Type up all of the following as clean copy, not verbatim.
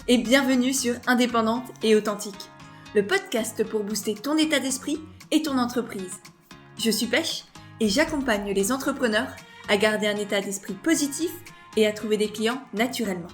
et bienvenue sur Indépendante et Authentique, le podcast pour booster ton état d'esprit et ton entreprise. Je suis Pêche et j'accompagne les entrepreneurs à garder un état d'esprit positif et à trouver des clients naturellement.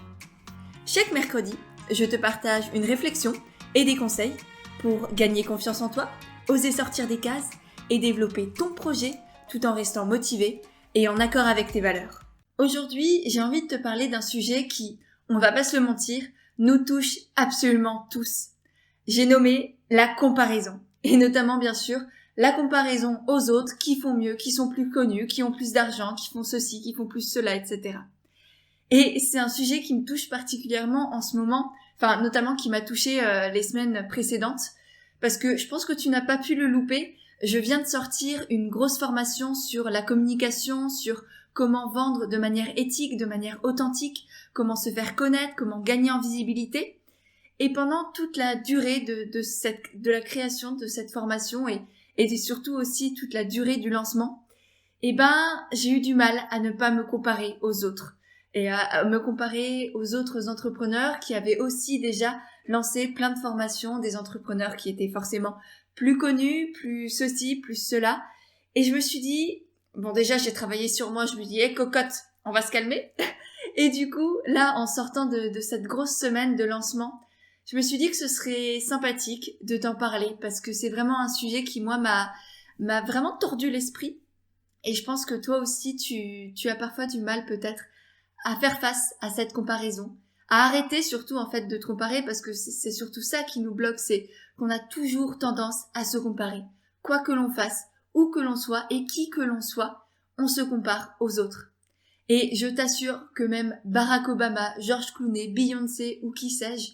Chaque mercredi, je te partage une réflexion et des conseils pour gagner confiance en toi, oser sortir des cases et développer ton projet tout en restant motivé et en accord avec tes valeurs. Aujourd'hui, j'ai envie de te parler d'un sujet qui, on va pas se le mentir, nous touche absolument tous. J'ai nommé la comparaison. Et notamment, bien sûr, la comparaison aux autres qui font mieux, qui sont plus connus, qui ont plus d'argent, qui font ceci, qui font plus cela, etc. Et c'est un sujet qui me touche particulièrement en ce moment, enfin, notamment qui m'a touché les semaines précédentes, parce que je pense que tu n'as pas pu le louper. Je viens de sortir une grosse formation sur la communication, sur comment vendre de manière éthique, de manière authentique, comment se faire connaître, comment gagner en visibilité. Et pendant toute la durée de la création de cette formation et surtout aussi toute la durée du lancement, j'ai eu du mal à ne pas me comparer aux autres et à me comparer aux autres entrepreneurs qui avaient aussi déjà lancé plein de formations, des entrepreneurs qui étaient forcément plus connus, plus ceci, plus cela. Et je me suis dit, bon déjà j'ai travaillé sur moi, je me dis, cocotte, on va se calmer. Et du coup, là, en sortant de cette grosse semaine de lancement, je me suis dit que ce serait sympathique de t'en parler parce que c'est vraiment un sujet qui, moi, m'a vraiment tordu l'esprit. Et je pense que toi aussi, tu as parfois du mal peut-être à faire face à cette comparaison, à arrêter surtout en fait de te comparer parce que c'est surtout ça qui nous bloque, c'est qu'on a toujours tendance à se comparer. Quoi que l'on fasse, où que l'on soit et qui que l'on soit, on se compare aux autres. Et je t'assure que même Barack Obama, George Clooney, Beyoncé ou qui sais-je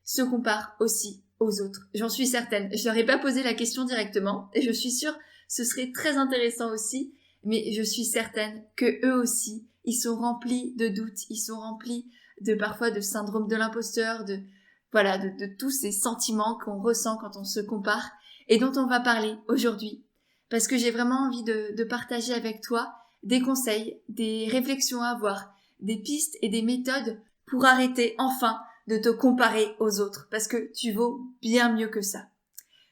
se comparent aussi aux autres. J'en suis certaine. Je leur ai pas posé la question directement et je suis sûre ce serait très intéressant aussi, mais je suis certaine que eux aussi, ils sont remplis de doutes, ils sont remplis de parfois de syndrome de l'imposteur, de tous ces sentiments qu'on ressent quand on se compare et dont on va parler aujourd'hui. Parce que j'ai vraiment envie de partager avec toi des conseils, des réflexions à avoir, des pistes et des méthodes pour arrêter enfin de te comparer aux autres parce que tu vaux bien mieux que ça.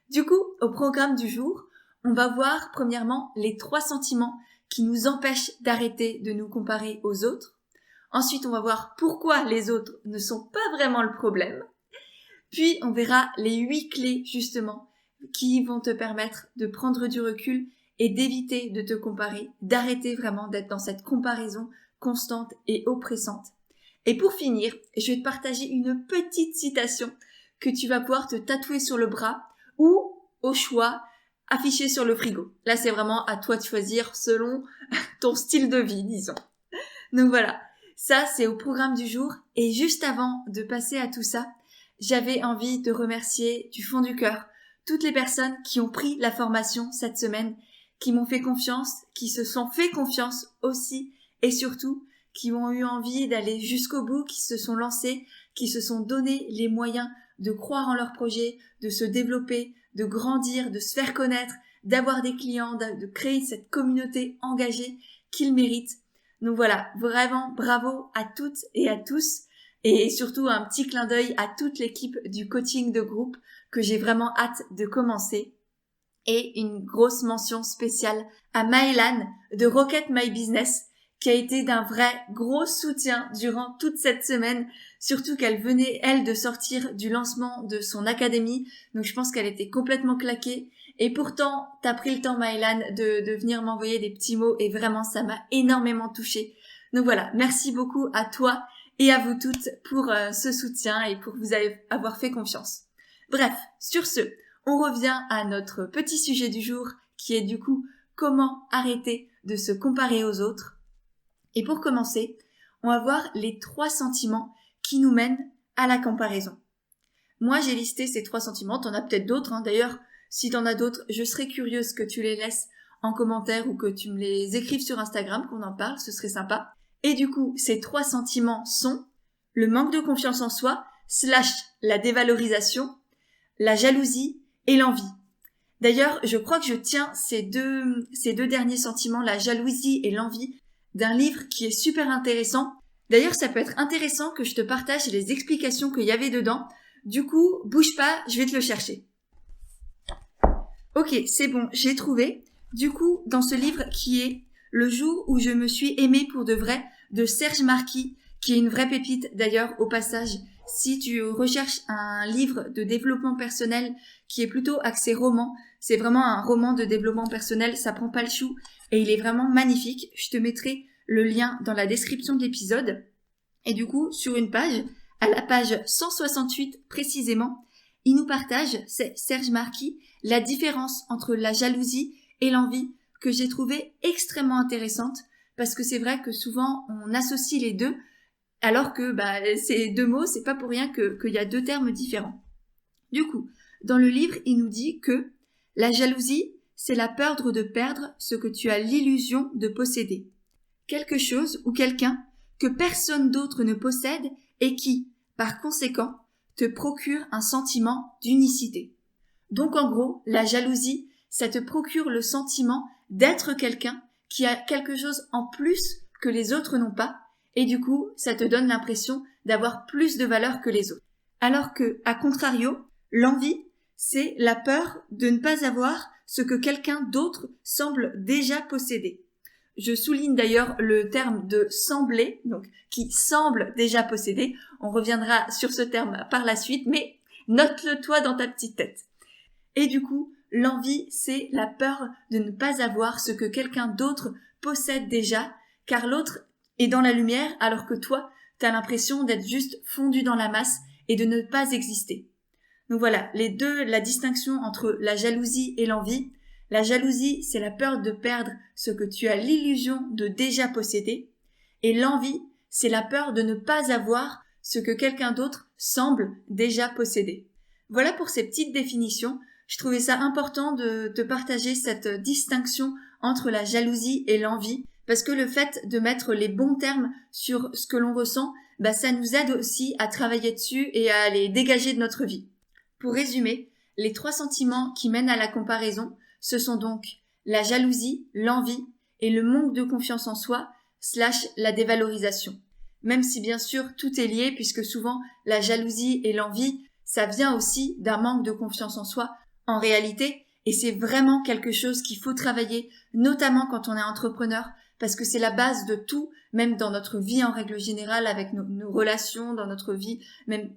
Du coup, au programme du jour, on va voir premièrement les 3 sentiments qui nous empêchent d'arrêter de nous comparer aux autres. Ensuite, on va voir pourquoi les autres ne sont pas vraiment le problème. Puis, on verra les 8 clés justement qui vont te permettre de prendre du recul et d'éviter de te comparer, d'arrêter vraiment d'être dans cette comparaison constante et oppressante. Et pour finir, je vais te partager une petite citation que tu vas pouvoir te tatouer sur le bras ou, au choix, afficher sur le frigo. Là, c'est vraiment à toi de choisir selon ton style de vie, disons. Donc voilà, ça c'est au programme du jour. Et juste avant de passer à tout ça, j'avais envie de remercier du fond du cœur toutes les personnes qui ont pris la formation cette semaine, qui m'ont fait confiance, qui se sont fait confiance aussi et surtout qui ont eu envie d'aller jusqu'au bout, qui se sont lancés, qui se sont donné les moyens de croire en leur projet, de se développer, de grandir, de se faire connaître, d'avoir des clients, de créer cette communauté engagée qu'ils méritent. Donc voilà, vraiment bravo à toutes et à tous et surtout un petit clin d'œil à toute l'équipe du coaching de groupe que j'ai vraiment hâte de commencer. Et une grosse mention spéciale à Maëlan de Rocket My Business qui a été d'un vrai gros soutien durant toute cette semaine, surtout qu'elle venait, elle, de sortir du lancement de son académie, donc je pense qu'elle était complètement claquée, et pourtant, t'as pris le temps, Maëlan, de venir m'envoyer des petits mots, et vraiment, ça m'a énormément touchée. Donc voilà, merci beaucoup à toi et à vous toutes pour ce soutien et pour vous avoir fait confiance. Bref, sur ce, on revient à notre petit sujet du jour, qui est du coup, comment arrêter de se comparer aux autres. Et pour commencer, on va voir les 3 sentiments qui nous mènent à la comparaison. Moi, j'ai listé ces 3 sentiments, t'en as peut-être d'autres, D'ailleurs, si t'en as d'autres, je serais curieuse que tu les laisses en commentaire ou que tu me les écrives sur Instagram, qu'on en parle, ce serait sympa. Et du coup, ces 3 sentiments sont le manque de confiance en soi, / la dévalorisation, la jalousie et l'envie. D'ailleurs, je crois que je tiens ces deux derniers sentiments, la jalousie et l'envie, d'un livre qui est super intéressant, D'ailleurs, ça peut être intéressant que je te partage les explications qu'il y avait dedans. Du coup, bouge pas, je vais te le chercher. Ok, c'est bon, j'ai trouvé. Du coup, dans ce livre qui est Le jour où je me suis aimée pour de vrai de Serge Marquis, qui est une vraie pépite d'ailleurs au passage. Si tu recherches un livre de développement personnel qui est plutôt axé roman, c'est vraiment un roman de développement personnel, ça prend pas le chou et il est vraiment magnifique. Je te mettrai le lien dans la description de l'épisode. Et du coup, sur une page, à la page 168 précisément, il nous partage, c'est Serge Marquis, la différence entre la jalousie et l'envie que j'ai trouvé extrêmement intéressante parce que c'est vrai que souvent on associe les deux alors que ces deux mots, c'est pas pour rien qu'il y a deux termes différents. Du coup, dans le livre, il nous dit que la jalousie, c'est la peur de perdre ce que tu as l'illusion de posséder. Quelque chose ou quelqu'un que personne d'autre ne possède et qui, par conséquent, te procure un sentiment d'unicité. Donc en gros, la jalousie, ça te procure le sentiment d'être quelqu'un qui a quelque chose en plus que les autres n'ont pas, et du coup, ça te donne l'impression d'avoir plus de valeur que les autres. Alors que, à contrario, l'envie, c'est la peur de ne pas avoir ce que quelqu'un d'autre semble déjà posséder. Je souligne d'ailleurs le terme de sembler, donc qui semble déjà posséder. On reviendra sur ce terme par la suite, mais note-le toi dans ta petite tête. Et du coup, l'envie, c'est la peur de ne pas avoir ce que quelqu'un d'autre possède déjà, car l'autre est dans la lumière alors que toi, t'as l'impression d'être juste fondu dans la masse et de ne pas exister. Donc voilà, la distinction entre la jalousie et l'envie. La jalousie, c'est la peur de perdre ce que tu as l'illusion de déjà posséder. Et l'envie, c'est la peur de ne pas avoir ce que quelqu'un d'autre semble déjà posséder. Voilà pour ces petites définitions. Je trouvais ça important de te partager cette distinction entre la jalousie et l'envie, parce que le fait de mettre les bons termes sur ce que l'on ressent, ça nous aide aussi à travailler dessus et à les dégager de notre vie. Pour résumer, les 3 sentiments qui mènent à la comparaison, ce sont donc la jalousie, l'envie et le manque de confiance en soi / la dévalorisation. Même si bien sûr tout est lié puisque souvent la jalousie et l'envie, ça vient aussi d'un manque de confiance en soi en réalité et c'est vraiment quelque chose qu'il faut travailler, notamment quand on est entrepreneur parce que c'est la base de tout, même dans notre vie en règle générale avec nos relations, dans notre vie, même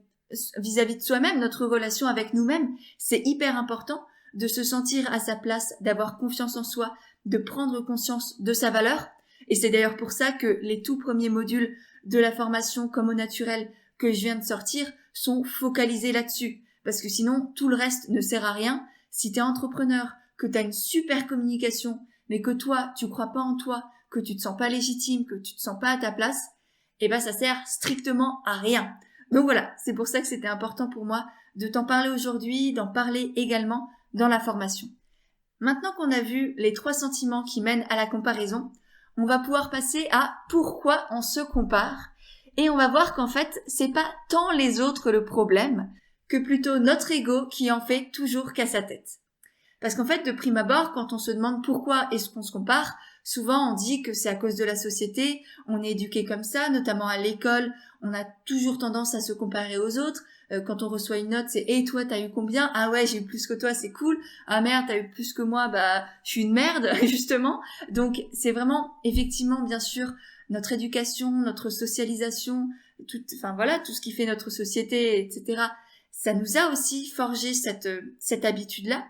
vis-à-vis de soi-même, notre relation avec nous-mêmes, c'est hyper important de se sentir à sa place, d'avoir confiance en soi, de prendre conscience de sa valeur. Et c'est d'ailleurs pour ça que les tout premiers modules de la formation Comme au naturel que je viens de sortir sont focalisés là-dessus. Parce que sinon, tout le reste ne sert à rien. Si t'es entrepreneur, que t'as une super communication, mais que toi, tu crois pas en toi, que tu te sens pas légitime, que tu te sens pas à ta place, ça sert strictement à rien. Donc voilà, c'est pour ça que c'était important pour moi de t'en parler aujourd'hui, d'en parler également dans la formation. Maintenant qu'on a vu les 3 sentiments qui mènent à la comparaison, on va pouvoir passer à pourquoi on se compare et on va voir qu'en fait, c'est pas tant les autres le problème que plutôt notre ego qui en fait toujours qu'à sa tête. Parce qu'en fait, de prime abord, quand on se demande pourquoi est-ce qu'on se compare, souvent on dit que c'est à cause de la société, on est éduqué comme ça, notamment à l'école, on a toujours tendance à se comparer aux autres. Quand on reçoit une note, c'est « Hey, toi, t'as eu combien ? Ah ouais, j'ai eu plus que toi, c'est cool. Ah merde, t'as eu plus que moi, je suis une merde, justement. » Donc, c'est vraiment, effectivement, bien sûr, notre éducation, notre socialisation, tout ce qui fait notre société, etc. Ça nous a aussi forgé cette habitude-là.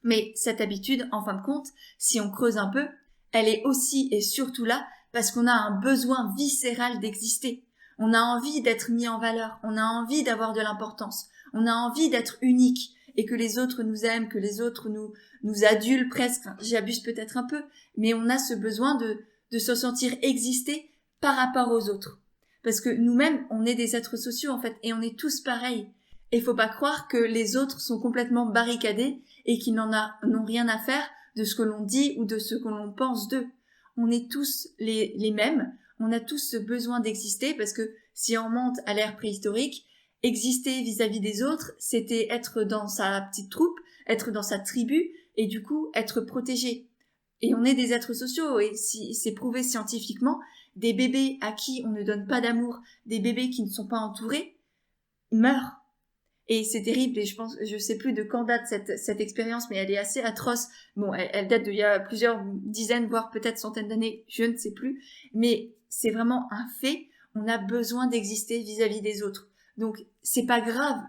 Mais cette habitude, en fin de compte, si on creuse un peu, elle est aussi et surtout là parce qu'on a un besoin viscéral d'exister. On a envie d'être mis en valeur, on a envie d'avoir de l'importance, on a envie d'être unique et que les autres nous aiment, que les autres nous adulent presque. Enfin, j'abuse peut-être un peu, mais on a ce besoin de se sentir exister par rapport aux autres. Parce que nous-mêmes, on est des êtres sociaux en fait et on est tous pareils. Et faut pas croire que les autres sont complètement barricadés et qu'ils n'ont rien à faire de ce que l'on dit ou de ce que l'on pense d'eux. On est tous les mêmes, on a tous ce besoin d'exister parce que si on remonte à l'ère préhistorique, exister vis-à-vis des autres, c'était être dans sa petite troupe, être dans sa tribu et du coup être protégé. Et on est des êtres sociaux, et si c'est prouvé scientifiquement, des bébés à qui on ne donne pas d'amour, des bébés qui ne sont pas entourés, meurent. Et c'est terrible, et je sais plus de quand date cette expérience, mais elle est assez atroce. Bon, elle date d'il y a plusieurs dizaines, voire peut-être centaines d'années, je ne sais plus. Mais c'est vraiment un fait, on a besoin d'exister vis-à-vis des autres. Donc, c'est pas grave.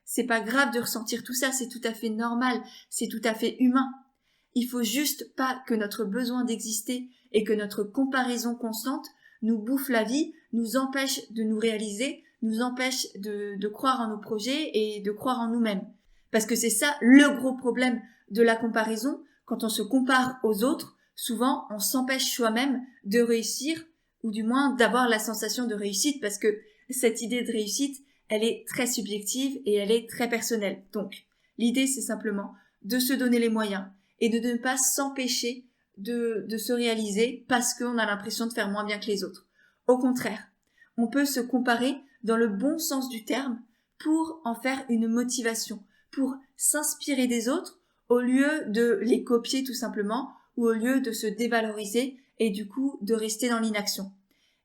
C'est pas grave de ressentir tout ça, c'est tout à fait normal, c'est tout à fait humain. Il faut juste pas que notre besoin d'exister et que notre comparaison constante nous bouffe la vie, nous empêche de nous réaliser, nous empêche de croire en nos projets et de croire en nous-mêmes. Parce que c'est ça le gros problème de la comparaison. Quand on se compare aux autres, souvent on s'empêche soi-même de réussir, ou du moins d'avoir la sensation de réussite, parce que cette idée de réussite, elle est très subjective et elle est très personnelle. Donc, l'idée c'est simplement de se donner les moyens et de ne pas s'empêcher de se réaliser parce qu'on a l'impression de faire moins bien que les autres. Au contraire, on peut se comparer dans le bon sens du terme pour en faire une motivation, pour s'inspirer des autres au lieu de les copier tout simplement ou au lieu de se dévaloriser et du coup de rester dans l'inaction.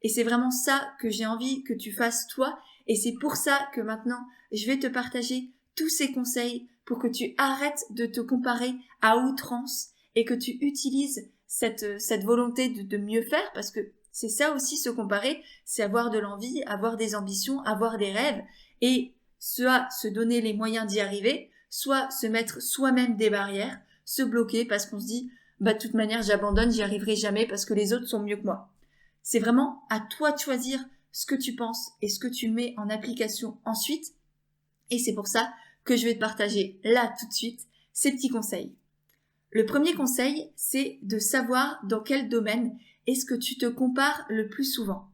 Et c'est vraiment ça que j'ai envie que tu fasses toi, et c'est pour ça que maintenant je vais te partager tous ces conseils pour que tu arrêtes de te comparer à outrance et que tu utilises cette volonté de mieux faire, parce que c'est ça aussi se comparer, c'est avoir de l'envie, avoir des ambitions, avoir des rêves, et soit se donner les moyens d'y arriver, soit se mettre soi-même des barrières, se bloquer parce qu'on se dit de toute manière j'abandonne, j'y arriverai jamais parce que les autres sont mieux que moi. C'est vraiment à toi de choisir ce que tu penses et ce que tu mets en application ensuite, et c'est pour ça que je vais te partager là tout de suite ces petits conseils. Le premier conseil, c'est de savoir dans quel domaine est-ce que tu te compares le plus souvent.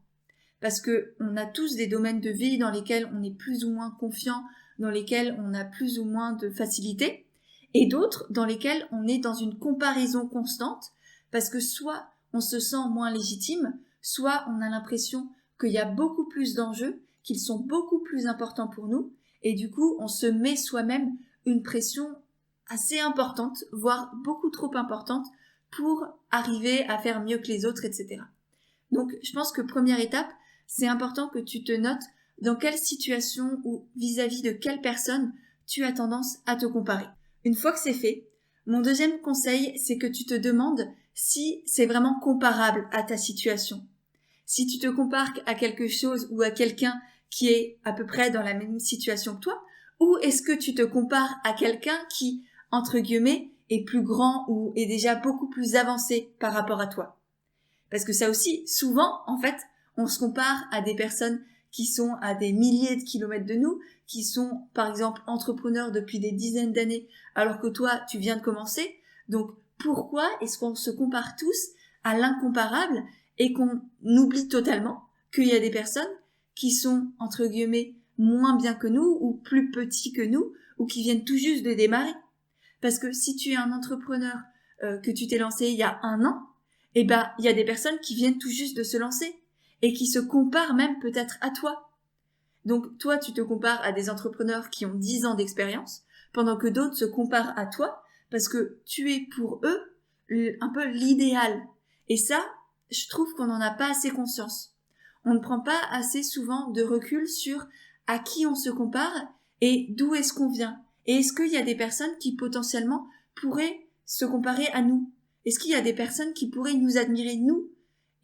Parce que on a tous des domaines de vie dans lesquels on est plus ou moins confiant, dans lesquels on a plus ou moins de facilité, et d'autres dans lesquels on est dans une comparaison constante, parce que soit on se sent moins légitime, soit on a l'impression qu'il y a beaucoup plus d'enjeux, qu'ils sont beaucoup plus importants pour nous, et du coup on se met soi-même une pression assez importante, voire beaucoup trop importante, pour arriver à faire mieux que les autres, etc. Donc je pense que première étape, c'est important que tu te notes dans quelle situation ou vis-à-vis de quelle personne tu as tendance à te comparer. Une fois que c'est fait, mon deuxième conseil, c'est que tu te demandes si c'est vraiment comparable à ta situation. Si tu te compares à quelque chose ou à quelqu'un qui est à peu près dans la même situation que toi, ou est-ce que tu te compares à quelqu'un qui, entre guillemets, est plus grand ou est déjà beaucoup plus avancé par rapport à toi? Parce que ça aussi, souvent, en fait, on se compare à des personnes qui sont à des milliers de kilomètres de nous, qui sont, par exemple, entrepreneurs depuis des dizaines d'années, alors que toi, tu viens de commencer. Donc, pourquoi est-ce qu'on se compare tous à l'incomparable et qu'on oublie totalement qu'il y a des personnes qui sont, entre guillemets, moins bien que nous ou plus petits que nous ou qui viennent tout juste de démarrer? Parce que si tu es un entrepreneur que tu t'es lancé il y a 1 an, eh ben, il y a des personnes qui viennent tout juste de se lancer et qui se comparent même peut-être à toi. Donc, toi, tu te compares à des entrepreneurs qui ont 10 ans d'expérience, pendant que d'autres se comparent à toi parce que tu es pour eux un peu l'idéal. Et ça, je trouve qu'on n'en a pas assez conscience. On ne prend pas assez souvent de recul sur à qui on se compare et d'où est-ce qu'on vient. Et est-ce qu'il y a des personnes qui potentiellement pourraient se comparer à nous? Est-ce qu'il y a des personnes qui pourraient nous admirer nous?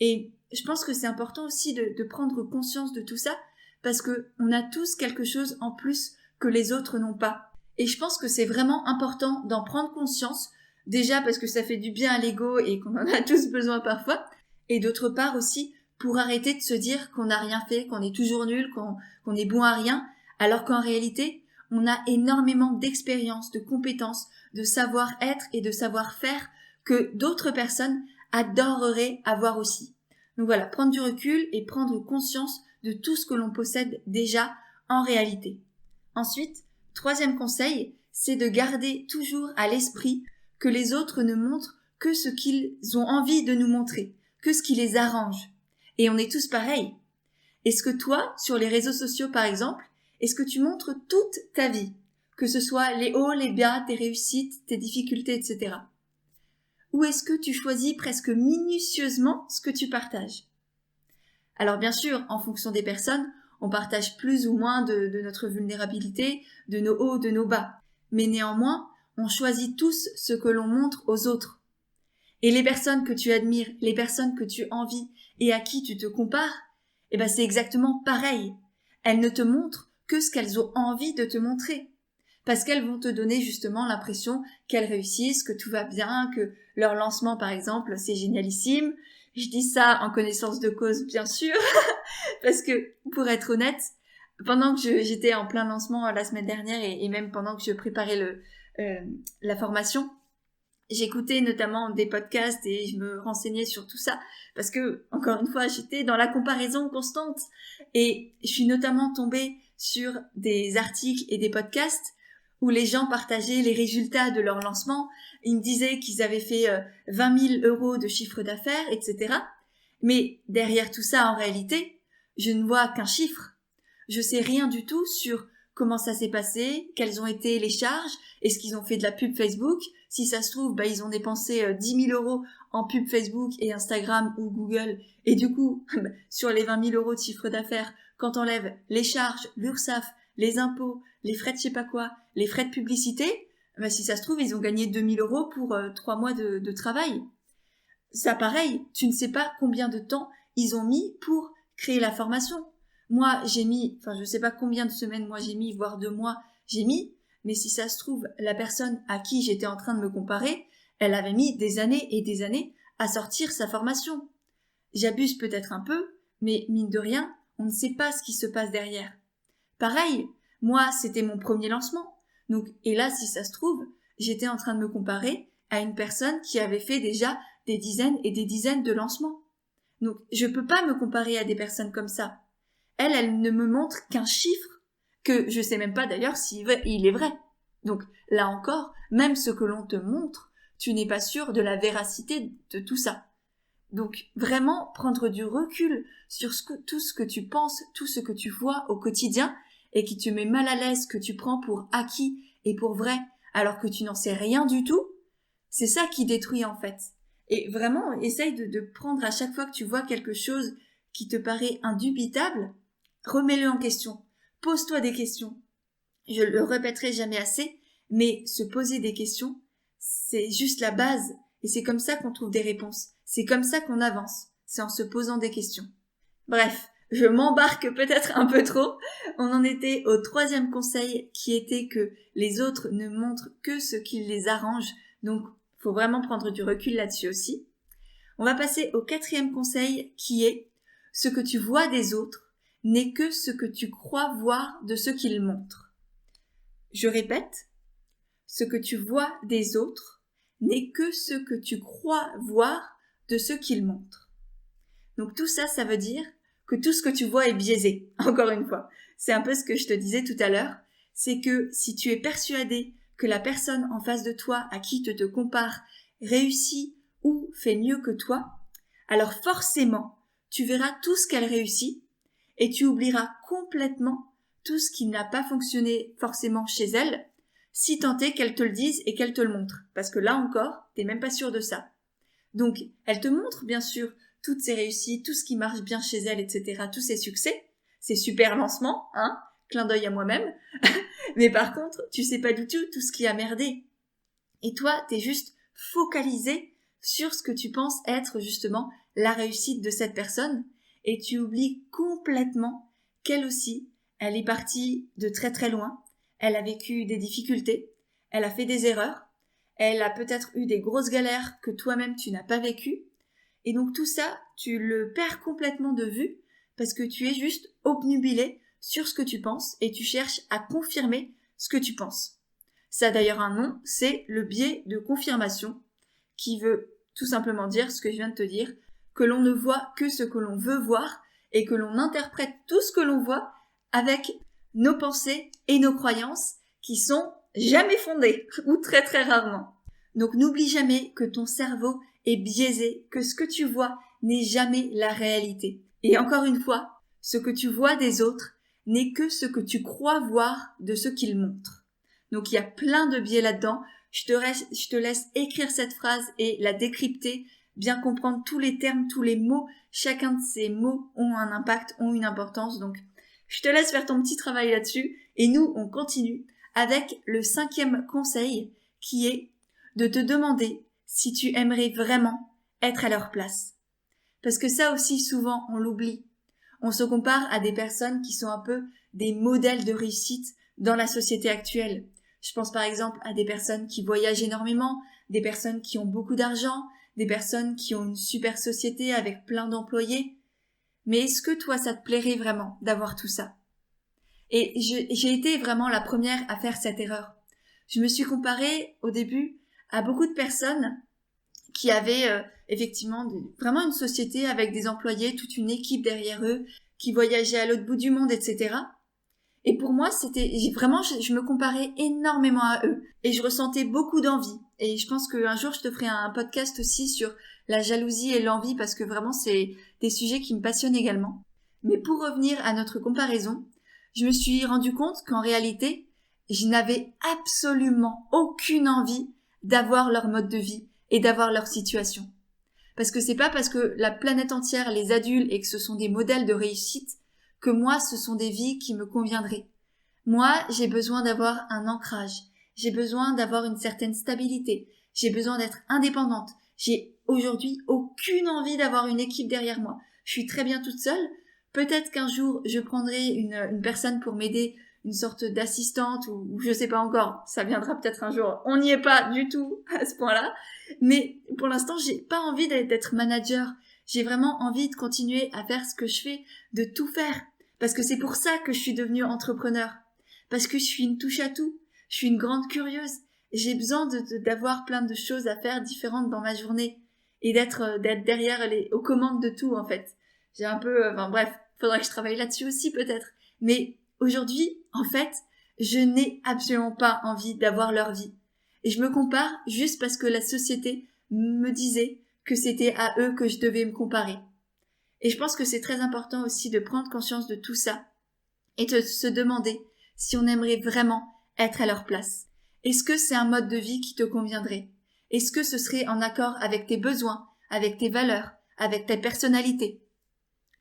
Et je pense que c'est important aussi de prendre conscience de tout ça, parce que on a tous quelque chose en plus que les autres n'ont pas. Et je pense que c'est vraiment important d'en prendre conscience, déjà parce que ça fait du bien à l'ego et qu'on en a tous besoin parfois, et d'autre part aussi pour arrêter de se dire qu'on n'a rien fait, qu'on est toujours nul, qu'on est bon à rien, alors qu'en réalité, on a énormément d'expérience, de compétences, de savoir-être et de savoir-faire que d'autres personnes adoreraient avoir aussi. Donc voilà, prendre du recul et prendre conscience de tout ce que l'on possède déjà en réalité. Ensuite, troisième conseil, c'est de garder toujours à l'esprit que les autres ne montrent que ce qu'ils ont envie de nous montrer, que ce qui les arrange. Et on est tous pareils. Est-ce que toi, sur les réseaux sociaux par exemple, est-ce que tu montres toute ta vie, que ce soit les hauts, les bas, tes réussites, tes difficultés, etc. ou est-ce que tu choisis presque minutieusement ce que tu partages? Alors bien sûr, en fonction des personnes, on partage plus ou moins de notre vulnérabilité, de nos hauts, de nos bas. Mais néanmoins, on choisit tous ce que l'on montre aux autres. Et les personnes que tu admires, les personnes que tu envies et à qui tu te compares, c'est exactement pareil. Elles ne te montrent que ce qu'elles ont envie de te montrer. Parce qu'elles vont te donner justement l'impression qu'elles réussissent, que tout va bien, que leur lancement par exemple c'est génialissime. Je dis ça en connaissance de cause bien sûr, parce que pour être honnête, pendant que j'étais en plein lancement la semaine dernière et même pendant que je préparais la formation, j'écoutais notamment des podcasts et je me renseignais sur tout ça parce que, encore une fois, j'étais dans la comparaison constante et je suis notamment tombée sur des articles et des podcasts où les gens partageaient les résultats de leur lancement. Ils me disaient qu'ils avaient fait 20 000 € de chiffre d'affaires, etc. Mais derrière tout ça, en réalité, je ne vois qu'un chiffre. Je sais rien du tout sur comment ça s'est passé, quelles ont été les charges, est-ce qu'ils ont fait de la pub Facebook. Si ça se trouve, ils ont dépensé 10 000 € en pub Facebook et Instagram ou Google. Et du coup, sur les 20 000 € de chiffre d'affaires, quand on enlève les charges, l'URSSAF, les impôts, les frais de je sais pas quoi, les frais de publicité, si ça se trouve, ils ont gagné 2 000 € pour 3 mois de travail. Ça, pareil, tu ne sais pas combien de temps ils ont mis pour créer la formation. Moi, j'ai mis, je sais pas combien de semaines moi j'ai mis, voire 2 mois, j'ai mis, mais si ça se trouve, la personne à qui j'étais en train de me comparer, elle avait mis des années et des années à sortir sa formation. J'abuse peut-être un peu, mais mine de rien, on ne sait pas ce qui se passe derrière. Pareil, moi, c'était mon premier lancement. Donc, et là, si ça se trouve, j'étais en train de me comparer à une personne qui avait fait déjà des dizaines et des dizaines de lancements. Donc, je peux pas me comparer à des personnes comme ça. Elle ne me montre qu'un chiffre que je sais même pas d'ailleurs s'il est vrai. Donc, là encore, même ce que l'on te montre, tu n'es pas sûr de la véracité de tout ça. Donc, vraiment, prendre du recul sur tout ce que tu penses, tout ce que tu vois au quotidien et qui te met mal à l'aise, que tu prends pour acquis et pour vrai, alors que tu n'en sais rien du tout, c'est ça qui détruit en fait. Et vraiment, essaye de prendre à chaque fois que tu vois quelque chose qui te paraît indubitable, remets-le en question. Pose-toi des questions. Je le répéterai jamais assez, mais se poser des questions, c'est juste la base. Et c'est comme ça qu'on trouve des réponses. C'est comme ça qu'on avance. C'est en se posant des questions. Bref, je m'embarque peut-être un peu trop. On en était au 3e conseil qui était que les autres ne montrent que ce qui les arrange. Donc, faut vraiment prendre du recul là-dessus aussi. On va passer au 4e conseil qui est ce que tu vois des autres n'est que ce que tu crois voir de ce qu'ils montrent. Je répète, ce que tu vois des autres n'est que ce que tu crois voir de ce qu'ils montrent. Donc tout ça, ça veut dire que tout ce que tu vois est biaisé, encore une fois. C'est un peu ce que je te disais tout à l'heure, c'est que si tu es persuadé que la personne en face de toi à qui tu te compares réussit ou fait mieux que toi, alors forcément, tu verras tout ce qu'elle réussit et tu oublieras complètement tout ce qui n'a pas fonctionné forcément chez elle, si tant est qu'elle te le dise et qu'elle te le montre. Parce que là encore, t'es même pas sûr de ça. Donc, elle te montre bien sûr toutes ses réussites, tout ce qui marche bien chez elle, etc., tous ses succès, ses super lancements, clin d'œil à moi-même. Mais par contre, tu sais pas du tout ce qui a merdé. Et toi, t'es juste focalisé sur ce que tu penses être justement la réussite de cette personne et tu oublies complètement qu'elle aussi, elle est partie de très très loin, elle a vécu des difficultés, elle a fait des erreurs, elle a peut-être eu des grosses galères que toi-même tu n'as pas vécues et donc tout ça, tu le perds complètement de vue parce que tu es juste obnubilé sur ce que tu penses et tu cherches à confirmer ce que tu penses. Ça a d'ailleurs un nom, c'est le biais de confirmation qui veut tout simplement dire ce que je viens de te dire, que l'on ne voit que ce que l'on veut voir et que l'on interprète tout ce que l'on voit avec nos pensées et nos croyances qui sont jamais fondées ou très très rarement. Donc n'oublie jamais que ton cerveau est biaisé, que ce que tu vois n'est jamais la réalité. Et encore une fois, ce que tu vois des autres n'est que ce que tu crois voir de ce qu'ils montrent. Donc il y a plein de biais là-dedans, je te laisse écrire cette phrase et la décrypter, bien comprendre tous les termes, tous les mots. Chacun de ces mots ont un impact, ont une importance. Donc, je te laisse faire ton petit travail là-dessus. Et nous, on continue avec le 5e conseil qui est de te demander si tu aimerais vraiment être à leur place. Parce que ça aussi, souvent, on l'oublie. On se compare à des personnes qui sont un peu des modèles de réussite dans la société actuelle. Je pense par exemple à des personnes qui voyagent énormément, des personnes qui ont beaucoup d'argent, des personnes qui ont une super société avec plein d'employés. Mais est-ce que toi, ça te plairait vraiment d'avoir tout ça? Et j'ai été vraiment la première à faire cette erreur. Je me suis comparée au début à beaucoup de personnes qui avaient effectivement vraiment une société avec des employés, toute une équipe derrière eux, qui voyageaient à l'autre bout du monde, etc. Et pour moi, je me comparais énormément à eux. Et je ressentais beaucoup d'envie. Et je pense qu'un jour, je te ferai un podcast aussi sur la jalousie et l'envie, parce que vraiment, c'est des sujets qui me passionnent également. Mais pour revenir à notre comparaison, je me suis rendu compte qu'en réalité, je n'avais absolument aucune envie d'avoir leur mode de vie et d'avoir leur situation. Parce que c'est pas parce que la planète entière les adule et que ce sont des modèles de réussite que moi, ce sont des vies qui me conviendraient. Moi, j'ai besoin d'avoir un ancrage. J'ai besoin d'avoir une certaine stabilité. J'ai besoin d'être indépendante. J'ai aujourd'hui aucune envie d'avoir une équipe derrière moi. Je suis très bien toute seule. Peut-être qu'un jour, je prendrai une personne pour m'aider, une sorte d'assistante ou je sais pas encore. Ça viendra peut-être un jour. On n'y est pas du tout à ce point-là. Mais pour l'instant, j'ai pas envie d'être manager. J'ai vraiment envie de continuer à faire ce que je fais, de tout faire. Parce que c'est pour ça que je suis devenue entrepreneur. Parce que je suis une touche à tout. Je suis une grande curieuse. J'ai besoin d'avoir plein de choses à faire différentes dans ma journée. Et d'être derrière aux commandes de tout, en fait. J'ai un peu, bref, faudrait que je travaille là-dessus aussi, peut-être. Mais aujourd'hui, en fait, je n'ai absolument pas envie d'avoir leur vie. Et je me compare juste parce que la société me disait que c'était à eux que je devais me comparer. Et je pense que c'est très important aussi de prendre conscience de tout ça et de se demander si on aimerait vraiment être à leur place. Est-ce que c'est un mode de vie qui te conviendrait? Est-ce que ce serait en accord avec tes besoins, avec tes valeurs, avec ta personnalité?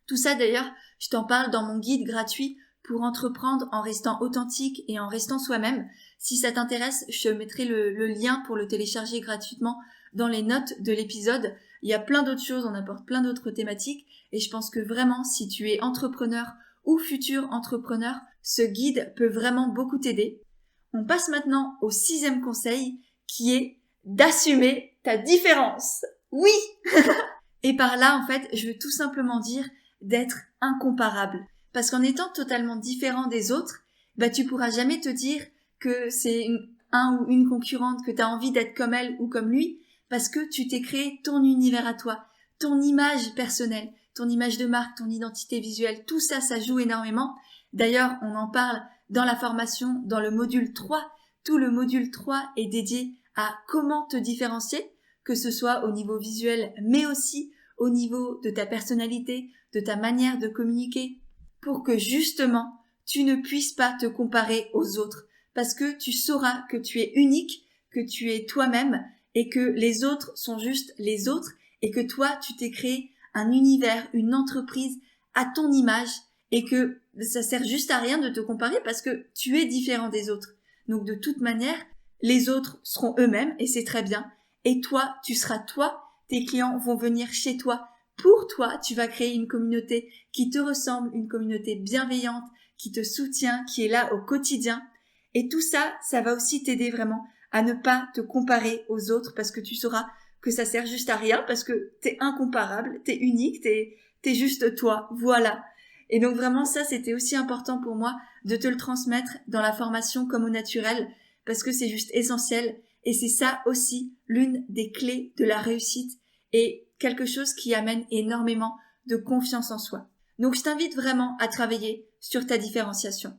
Tout ça d'ailleurs, je t'en parle dans mon guide gratuit pour entreprendre en restant authentique et en restant soi-même. Si ça t'intéresse, je te mettrai le lien pour le télécharger gratuitement dans les notes de l'épisode. Il y a plein d'autres choses, on apporte plein d'autres thématiques et je pense que vraiment, si tu es entrepreneur ou futur entrepreneur, ce guide peut vraiment beaucoup t'aider. On passe maintenant au 6e conseil qui est d'assumer ta différence. Oui! Et par là, en fait, je veux tout simplement dire d'être incomparable. Parce qu'en étant totalement différent des autres, tu pourras jamais te dire que c'est un ou une concurrente, que tu as envie d'être comme elle ou comme lui, parce que tu t'es créé ton univers à toi, ton image personnelle, ton image de marque, ton identité visuelle, tout ça, ça joue énormément. D'ailleurs, on en parle dans la formation, dans le module 3. Tout le module 3 est dédié à comment te différencier, que ce soit au niveau visuel, mais aussi au niveau de ta personnalité, de ta manière de communiquer, pour que justement, tu ne puisses pas te comparer aux autres, parce que tu sauras que tu es unique, que tu es toi-même, et que les autres sont juste les autres, et que toi, tu t'es créé un univers, une entreprise à ton image, et que ça sert juste à rien de te comparer parce que tu es différent des autres. Donc de toute manière, les autres seront eux-mêmes, et c'est très bien, et toi, tu seras toi, tes clients vont venir chez toi. Pour toi, tu vas créer une communauté qui te ressemble, une communauté bienveillante, qui te soutient, qui est là au quotidien. Et tout ça, ça va aussi t'aider vraiment à ne pas te comparer aux autres parce que tu sauras que ça sert juste à rien parce que t'es incomparable, t'es unique, t'es juste toi, voilà. Et donc vraiment ça, c'était aussi important pour moi de te le transmettre dans la formation comme au naturel parce que c'est juste essentiel et c'est ça aussi l'une des clés de la réussite et quelque chose qui amène énormément de confiance en soi. Donc je t'invite vraiment à travailler sur ta différenciation.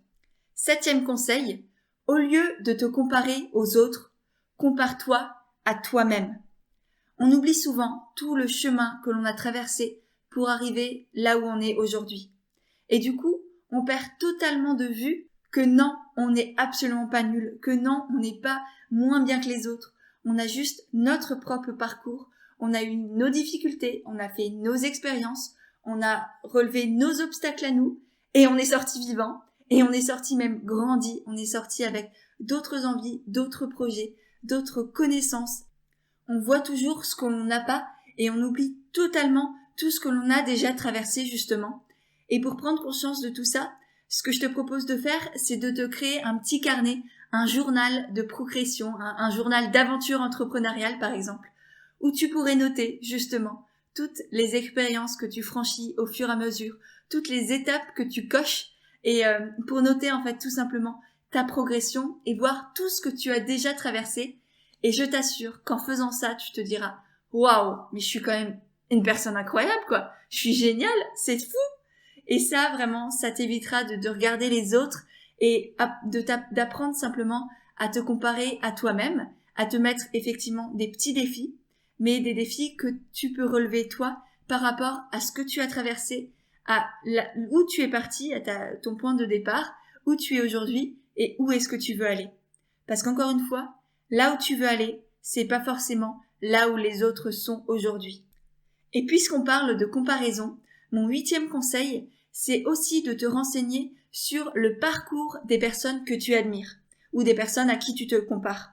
7e conseil, au lieu de te comparer aux autres, compare-toi à toi-même. On oublie souvent tout le chemin que l'on a traversé pour arriver là où on est aujourd'hui. Et du coup, on perd totalement de vue que non, on n'est absolument pas nul, que non, on n'est pas moins bien que les autres. On a juste notre propre parcours, on a eu nos difficultés, on a fait nos expériences, on a relevé nos obstacles à nous, et on est sorti vivant, et on est sorti même grandi, on est sorti avec d'autres envies, d'autres projets, d'autres connaissances. On voit toujours ce qu'on n'a pas, et on oublie totalement tout ce que l'on a déjà traversé justement. Et pour prendre conscience de tout ça, ce que je te propose de faire, c'est de te créer un petit carnet, un journal de progression, un journal d'aventure entrepreneuriale par exemple, où tu pourrais noter justement toutes les expériences que tu franchis au fur et à mesure, toutes les étapes que tu coches, et pour noter en fait tout simplement ta progression et voir tout ce que tu as déjà traversé. Et je t'assure qu'en faisant ça, tu te diras « Waouh, mais je suis quand même une personne incroyable quoi, je suis géniale, c'est fou !» Et ça, vraiment, ça t'évitera de regarder les autres et d'apprendre simplement à te comparer à toi-même, à te mettre effectivement des petits défis, mais des défis que tu peux relever toi par rapport à ce que tu as traversé, où tu es parti, à ton point de départ, où tu es aujourd'hui et où est-ce que tu veux aller. Parce qu'encore une fois, là où tu veux aller, c'est pas forcément là où les autres sont aujourd'hui. Et puisqu'on parle de comparaison, mon 8e conseil, c'est aussi de te renseigner sur le parcours des personnes que tu admires ou des personnes à qui tu te compares.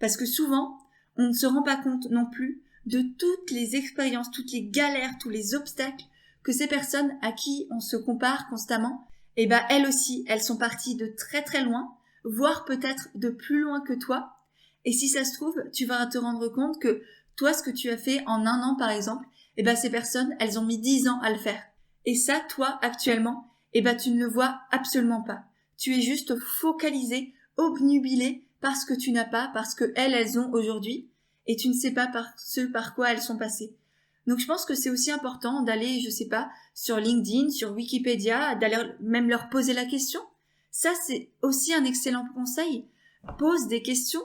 Parce que souvent, on ne se rend pas compte non plus de toutes les expériences, toutes les galères, tous les obstacles que ces personnes à qui on se compare constamment, elles aussi, elles sont parties de très très loin, voire peut-être de plus loin que toi. Et si ça se trouve, tu vas te rendre compte que toi, ce que tu as fait en 1 an par exemple, ces personnes, elles ont mis 10 ans à le faire. Et ça, toi, actuellement, tu ne le vois absolument pas. Tu es juste focalisé, obnubilé par ce que tu n'as pas, parce que elles ont aujourd'hui, et tu ne sais pas par quoi elles sont passées. Donc je pense que c'est aussi important d'aller, je sais pas, sur LinkedIn, sur Wikipédia, d'aller même leur poser la question. Ça, c'est aussi un excellent conseil. Pose des questions,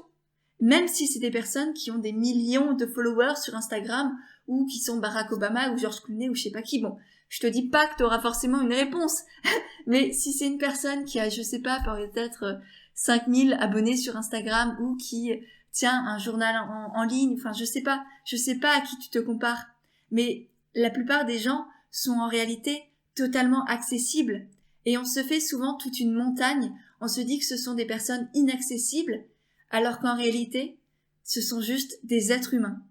même si c'est des personnes qui ont des millions de followers sur Instagram, ou qui sont Barack Obama ou George Clooney ou je sais pas qui. Bon, je te dis pas que tu auras forcément une réponse, mais si c'est une personne qui a, je sais pas, peut-être 5000 abonnés sur Instagram ou qui tient un journal en ligne, enfin je sais pas à qui tu te compares, mais la plupart des gens sont en réalité totalement accessibles et on se fait souvent toute une montagne, on se dit que ce sont des personnes inaccessibles alors qu'en réalité, ce sont juste des êtres humains.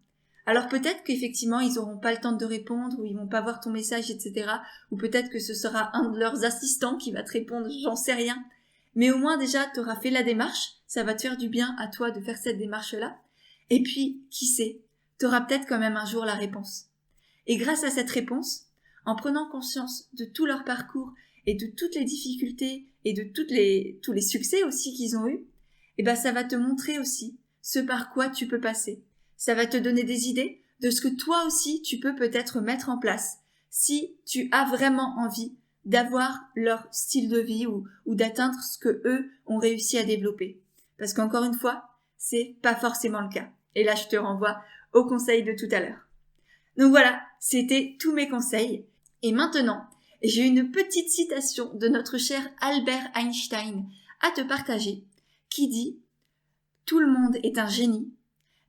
Alors peut-être qu'effectivement, ils n'auront pas le temps de répondre, ou ils vont pas voir ton message, etc. Ou peut-être que ce sera un de leurs assistants qui va te répondre, j'en sais rien. Mais au moins déjà, tu auras fait la démarche, ça va te faire du bien à toi de faire cette démarche-là. Et puis, qui sait, tu auras peut-être quand même un jour la réponse. Et grâce à cette réponse, en prenant conscience de tout leur parcours et de toutes les difficultés et de tous les succès aussi qu'ils ont eus, ça va te montrer aussi ce par quoi tu peux passer. Ça va te donner des idées de ce que toi aussi tu peux peut-être mettre en place si tu as vraiment envie d'avoir leur style de vie ou d'atteindre ce que eux ont réussi à développer. Parce qu'encore une fois, c'est pas forcément le cas. Et là, je te renvoie au conseil de tout à l'heure. Donc voilà, c'était tous mes conseils. Et maintenant, j'ai une petite citation de notre cher Albert Einstein à te partager qui dit « Tout le monde est un génie.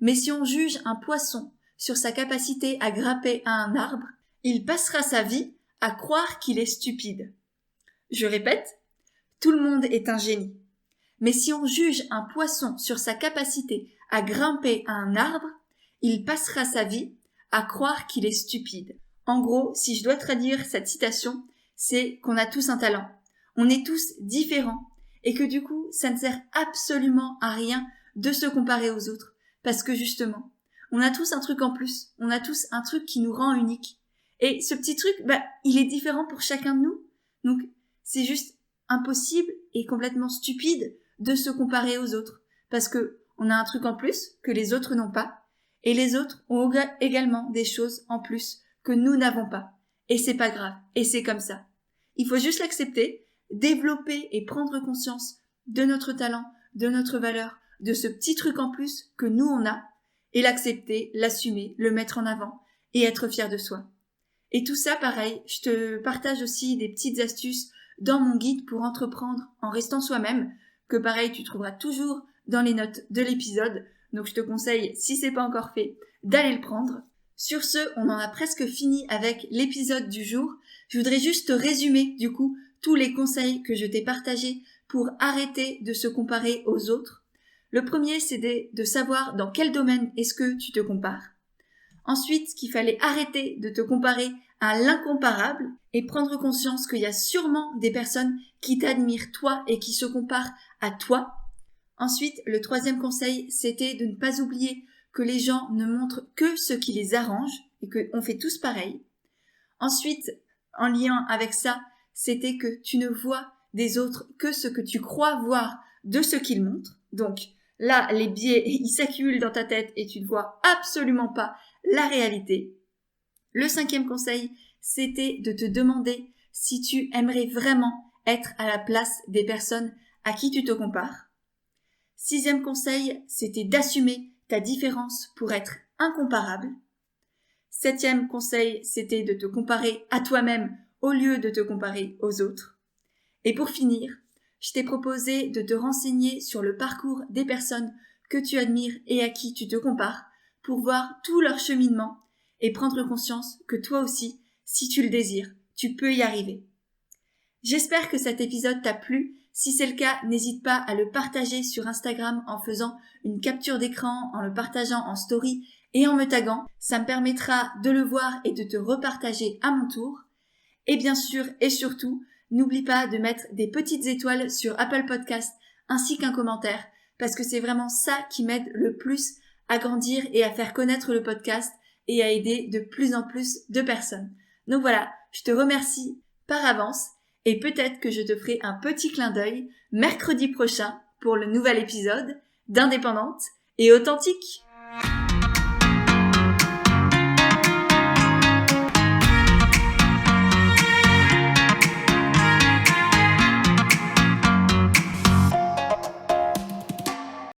Mais si on juge un poisson sur sa capacité à grimper à un arbre, il passera sa vie à croire qu'il est stupide. » Je répète, tout le monde est un génie. Mais si on juge un poisson sur sa capacité à grimper à un arbre, il passera sa vie à croire qu'il est stupide. En gros, si je dois traduire cette citation, c'est qu'on a tous un talent. On est tous différents et que du coup, ça ne sert absolument à rien de se comparer aux autres. Parce que justement, on a tous un truc en plus, on a tous un truc qui nous rend unique. Et ce petit truc, il est différent pour chacun de nous. Donc, c'est juste impossible et complètement stupide de se comparer aux autres. Parce que on a un truc en plus que les autres n'ont pas. Et les autres ont également des choses en plus que nous n'avons pas. Et c'est pas grave. Et c'est comme ça. Il faut juste l'accepter, développer et prendre conscience de notre talent, de notre valeur, de ce petit truc en plus que nous on a, et l'accepter, l'assumer, le mettre en avant, et être fier de soi. Et tout ça, pareil, je te partage aussi des petites astuces dans mon guide pour entreprendre en restant soi-même, que pareil tu trouveras toujours dans les notes de l'épisode. Donc je te conseille, si c'est pas encore fait, d'aller le prendre. Sur ce, on en a presque fini avec l'épisode du jour. Je voudrais juste te résumer du coup tous les conseils que je t'ai partagés pour arrêter de se comparer aux autres. Le premier, c'est de savoir dans quel domaine est-ce que tu te compares. Ensuite, qu'il fallait arrêter de te comparer à l'incomparable et prendre conscience qu'il y a sûrement des personnes qui t'admirent toi et qui se comparent à toi. Ensuite, le troisième conseil, c'était de ne pas oublier que les gens ne montrent que ce qui les arrange et qu'on fait tous pareil. Ensuite, en lien avec ça, c'était que tu ne vois des autres que ce que tu crois voir de ce qu'ils montrent. Donc là, les biais, ils s'accumulent dans ta tête et tu ne vois absolument pas la réalité. Le cinquième conseil, c'était de te demander si tu aimerais vraiment être à la place des personnes à qui tu te compares. Sixième conseil, c'était d'assumer ta différence pour être incomparable. Septième conseil, c'était de te comparer à toi-même au lieu de te comparer aux autres. Et pour finir, je t'ai proposé de te renseigner sur le parcours des personnes que tu admires et à qui tu te compares pour voir tout leur cheminement et prendre conscience que toi aussi, si tu le désires, tu peux y arriver. J'espère que cet épisode t'a plu. Si c'est le cas, n'hésite pas à le partager sur Instagram en faisant une capture d'écran, en le partageant en story et en me taguant. Ça me permettra de le voir et de te repartager à mon tour. Et bien sûr et surtout, n'oublie pas de mettre des petites étoiles sur Apple Podcast ainsi qu'un commentaire parce que c'est vraiment ça qui m'aide le plus à grandir et à faire connaître le podcast et à aider de plus en plus de personnes. Donc voilà, je te remercie par avance. Et peut-être que je te ferai un petit clin d'œil mercredi prochain pour le nouvel épisode d'Indépendante et Authentique.